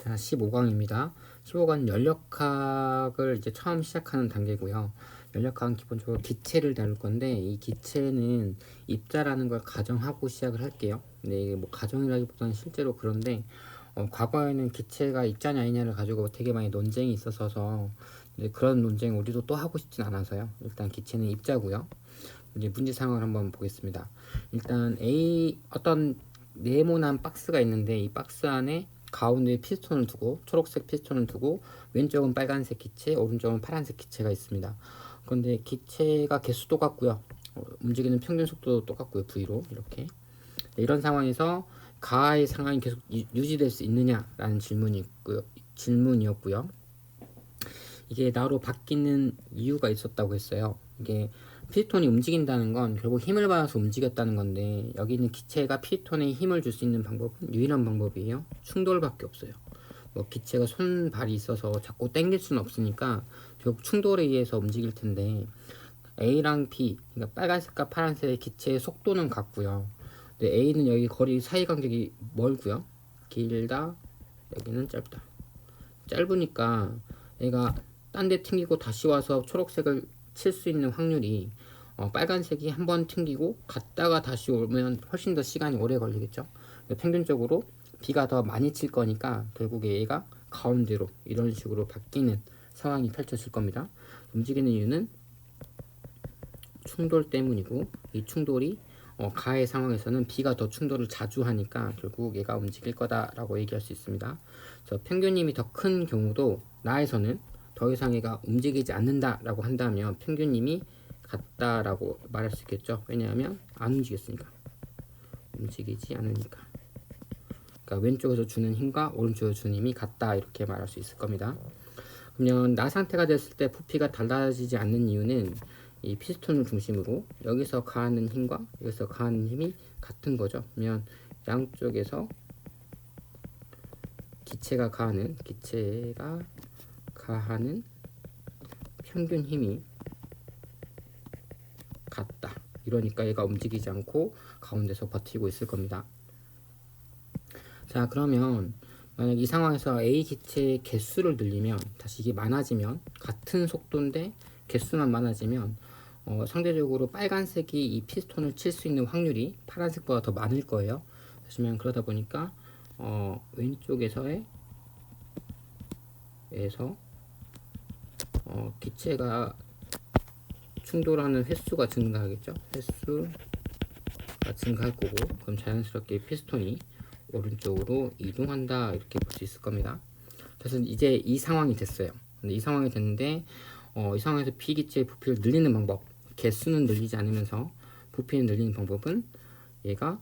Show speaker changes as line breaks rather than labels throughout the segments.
자, 15강입니다. 15강 연력학을 이제 처음 시작하는 단계고요. 연력학은 기본적으로 기체를 다룰 건데, 이 기체는 입자라는 걸 가정하고 시작을 할게요. 근데 이게 뭐 가정이라기보다는 실제로 그런데, 과거에는 기체가 입자냐 아니냐를 가지고 되게 많이 논쟁이 있었어서 이제 그런 논쟁 우리도 또 하고 싶진 않아서요. 일단 기체는 입자고요. 이제 문제 상황을 한번 보겠습니다. 일단 어떤 네모난 박스가 있는데, 이 박스 안에 가운데 피스톤을 두고, 초록색 피스톤을 두고, 왼쪽은 빨간색 기체, 오른쪽은 파란색 기체가 있습니다. 그런데 기체가 개수도 같고요, 움직이는 평균 속도도 똑같고요, V로 이렇게. 이런 상황에서 가의 상황이 계속 유지될 수 있느냐라는 질문이었고요. 이게 나로 바뀌는 이유가 있었다고 했어요. 이게 피스톤이 움직인다는 건 결국 힘을 받아서 움직였다는 건데, 여기 있는 기체가 피스톤에 힘을 줄 수 있는 방법은 유일한 방법이에요. 충돌밖에 없어요. 뭐 기체가 손발이 있어서 자꾸 당길 수는 없으니까 결국 충돌에 의해서 움직일 텐데, A랑 B, 그러니까 빨간색과 파란색의 기체의 속도는 같고요. 근데 A는 여기 거리 사이 간격이 멀고요. 길다, 여기는 짧다. 짧으니까 얘가 딴 데 튕기고 다시 와서 초록색을 칠 수 있는 확률이, 빨간색이 한번 튕기고 갔다가 다시 오면 훨씬 더 시간이 오래 걸리겠죠. 평균적으로 비가 더 많이 칠 거니까 결국에 얘가 가운데로 이런 식으로 바뀌는 상황이 펼쳐질 겁니다. 움직이는 이유는 충돌 때문이고, 이 충돌이 가의 상황에서는 B가 더 충돌을 자주 하니까 결국 얘가 움직일 거다라고 얘기할 수 있습니다. 그래서 평균님이 더 큰 경우도 나에서는 더 이상 얘가 움직이지 않는다라고 한다면 평균님이 같다라고 말할 수 있겠죠. 왜냐하면 안 움직였으니까, 움직이지 않으니까. 그러니까 왼쪽에서 주는 힘과 오른쪽에서 주는 힘이 같다, 이렇게 말할 수 있을 겁니다. 그러면 나 상태가 됐을 때 부피가 달라지지 않는 이유는 이 피스톤을 중심으로 여기서 가하는 힘과 여기서 가하는 힘이 같은 거죠. 그러면 양쪽에서 기체가 가하는 평균 힘이 같다. 이러니까 얘가 움직이지 않고 가운데서 버티고 있을 겁니다. 자, 그러면 만약 이 상황에서 A 기체의 개수를 늘리면, 다시 이게 많아지면, 같은 속도인데 개수만 많아지면 상대적으로 빨간색이 이 피스톤을 칠 수 있는 확률이 파란색보다 더 많을 거예요. 하시면 그러다 보니까 왼쪽에서 기체가 충돌하는 횟수가 증가하겠죠. 횟수가 증가할 거고, 그럼 자연스럽게 피스톤이 오른쪽으로 이동한다, 이렇게 볼 수 있을 겁니다. 그래서 이제 이 상황이 됐어요. 근데 이 상황이 됐는데, 이 상황에서 비기체의 부피를 늘리는 방법, 개수는 늘리지 않으면서 부피를 늘리는 방법은, 얘가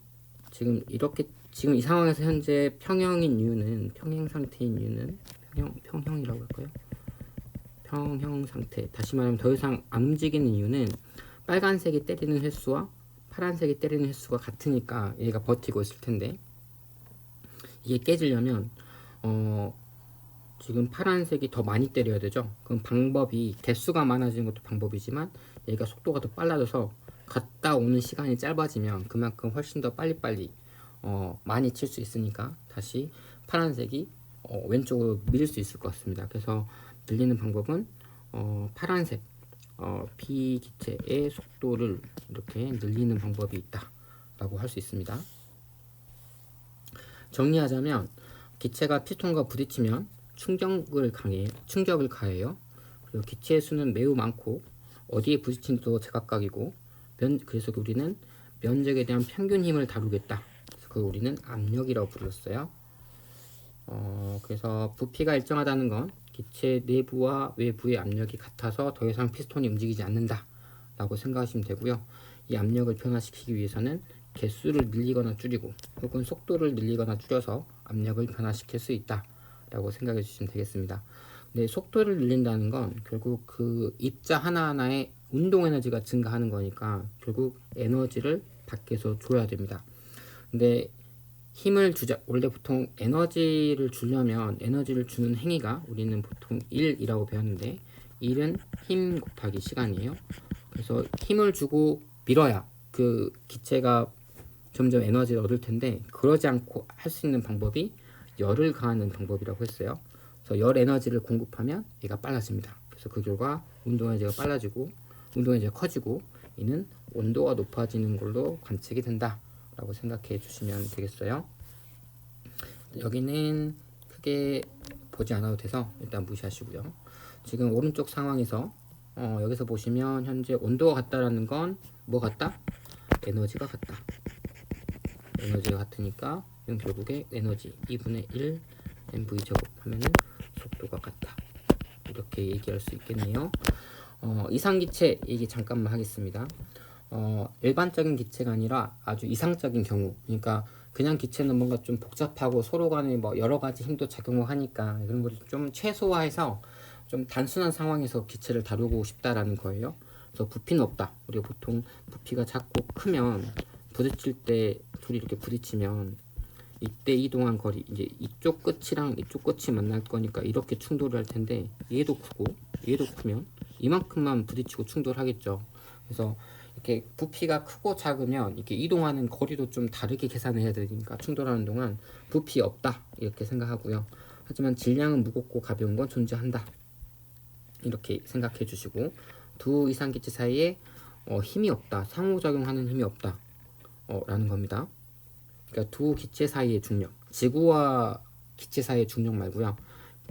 지금 이 상황에서 현재 평형 상태인 이유는, 평형이라고 할까요? 평형 상태, 다시 말하면 더 이상 안 움직이는 이유는 빨간색이 때리는 횟수와 파란색이 때리는 횟수가 같으니까 얘가 버티고 있을 텐데, 이게 깨지려면 지금 파란색이 더 많이 때려야 되죠. 그럼 방법이, 개수가 많아지는 것도 방법이지만 얘가 속도가 더 빨라져서 갔다 오는 시간이 짧아지면 그만큼 훨씬 더 빨리빨리 많이 칠 수 있으니까 다시 파란색이 왼쪽으로 밀릴 수 있을 것 같습니다. 그래서 늘리는 방법은 파란색 B 기체의 속도를 이렇게 늘리는 방법이 있다 라고 할 수 있습니다. 정리하자면, 기체가 피스톤과 부딪히면 충격을 가해요. 그리고 기체의 수는 매우 많고 어디에 부딪힌지도 제각각이고, 그래서 우리는 면적에 대한 평균 힘을 다루겠다. 그래서 그걸 우리는 압력이라고 불렀어요. 그래서 부피가 일정하다는 건 기체 내부와 외부의 압력이 같아서 더 이상 피스톤이 움직이지 않는다 라고 생각하시면 되고요. 이 압력을 변화시키기 위해서는 개수를 늘리거나 줄이고, 혹은 속도를 늘리거나 줄여서 압력을 변화시킬 수 있다 라고 생각해 주시면 되겠습니다. 근데 속도를 늘린다는 건 결국 그 입자 하나하나의 운동 에너지가 증가하는 거니까 결국 에너지를 밖에서 줘야 됩니다. 근데 원래 보통 에너지를 주려면 에너지를 주는 행위가 우리는 보통 1이라고 배웠는데, 1은 힘 곱하기 시간이에요. 그래서 힘을 주고 밀어야 그 기체가 점점 에너지를 얻을 텐데, 그러지 않고 할 수 있는 방법이 열을 가하는 방법이라고 했어요. 그래서 열 에너지를 공급하면 얘가 빨라집니다. 그래서 그 결과 운동 에너지가 빨라지고 운동 에너지가 커지고 이는 온도가 높아지는 걸로 관측이 된다라고 생각해 주시면 되겠어요. 여기는 크게 보지 않아도 돼서 일단 무시하시고요. 지금 오른쪽 상황에서 여기서 보시면 현재 온도가 같다라는 건 뭐 같다? 에너지가 같다. 에너지가 같으니까 이건 결국에 에너지 2분의 1 mv 제곱 하면은 속도가 같다. 이렇게 얘기할 수 있겠네요. 이상기체 얘기 잠깐만 하겠습니다. 일반적인 기체가 아니라 아주 이상적인 경우, 그러니까 그냥 기체는 뭔가 좀 복잡하고 서로 간에 뭐 여러 가지 힘도 작용을 하니까 그런 것을 좀 최소화해서 좀 단순한 상황에서 기체를 다루고 싶다라는 거예요. 그래서 부피는 없다. 우리가 보통 부피가 작고 크면 부딪힐 때 둘이 이렇게 부딪히면 이때 이동한 거리, 이제 이쪽 끝이랑 이쪽 끝이 만날 거니까 이렇게 충돌을 할 텐데 얘도 크고 얘도 크면 이만큼만 부딪히고 충돌하겠죠. 그래서 이렇게 부피가 크고 작으면 이렇게 이동하는 거리도 좀 다르게 계산을 해야 되니까 충돌하는 동안 부피 없다 이렇게 생각하고요. 하지만 질량은 무겁고 가벼운 건 존재한다 이렇게 생각해 주시고, 두 이상기체 사이에 힘이 없다, 상호작용하는 힘이 없다 라는 겁니다. 그러니까 두 기체 사이의 중력, 지구와 기체 사이의 중력 말고요,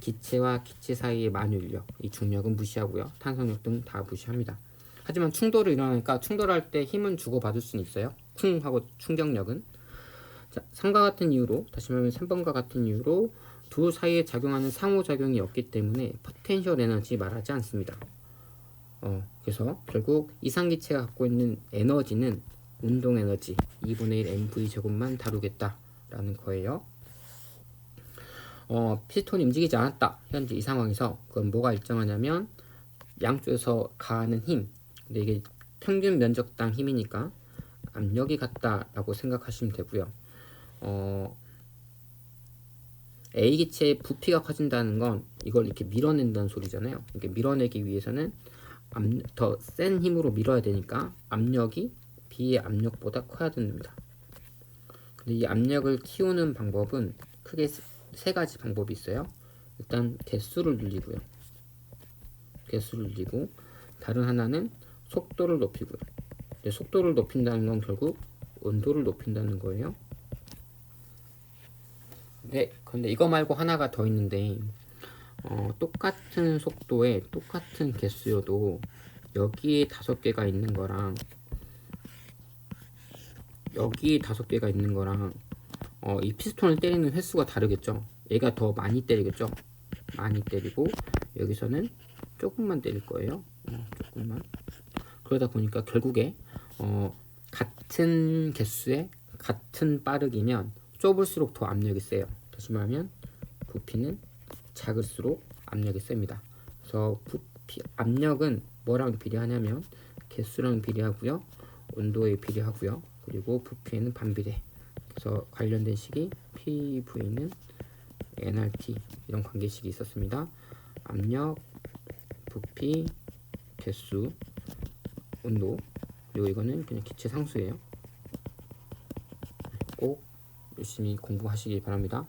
기체와 기체 사이의 만유인력, 이 중력은 무시하고요, 탄성력 등 다 무시합니다. 하지만 충돌이 일어나니까 충돌할 때 힘은 주고받을 수는 있어요. 하고 충격력은. 자, 3과 같은 이유로, 다시 말하면 3번과 같은 이유로 두 사이에 작용하는 상호작용이 없기 때문에 포텐셜 에너지 말하지 않습니다. 그래서 결국 이상기체가 갖고 있는 에너지는 운동 에너지 2분의 1 mv 제곱만 다루겠다라는 거예요. 피스톤이 움직이지 않았다. 현재 이 상황에서 그건 뭐가 일정하냐면 양쪽에서 가하는 힘, 근데 이게 평균 면적당 힘이니까 압력이 같다라고 생각하시면 되고요. A 기체의 부피가 커진다는 건 이걸 이렇게 밀어낸다는 소리잖아요. 이렇게 밀어내기 위해서는 더 센 힘으로 밀어야 되니까 압력이 B의 압력보다 커야 됩니다. 근데 이 압력을 키우는 방법은 크게 세 가지 방법이 있어요. 일단 개수를 늘리고요. 개수를 늘리고, 다른 하나는 속도를 높이고요. 속도를 높인다는 건 결국 온도를 높인다는 거예요. 네, 근데 이거 말고 하나가 더 있는데, 똑같은 속도에 똑같은 개수여도 여기에 5개가 있는 거랑 여기 5개가 있는 거랑 이 피스톤을 때리는 횟수가 다르겠죠. 얘가 더 많이 때리겠죠. 많이 때리고 여기서는 조금만 때릴 거예요. 조금만. 그러다 보니까 결국에 같은 개수에 같은 빠르기면 좁을수록 더 압력이 세요. 다시 말하면 부피는 작을수록 압력이 셉니다. 그래서 압력은 뭐랑 비례하냐면 개수랑 비례하고요, 온도에 비례하고요, 그리고 부피에는 반비례. 그래서 관련된 식이 PV는 nRT 이런 관계식이 있었습니다. 압력, 부피, 개수, 온도, 그리고 이거는 그냥 기체 상수예요. 꼭 열심히 공부하시기 바랍니다.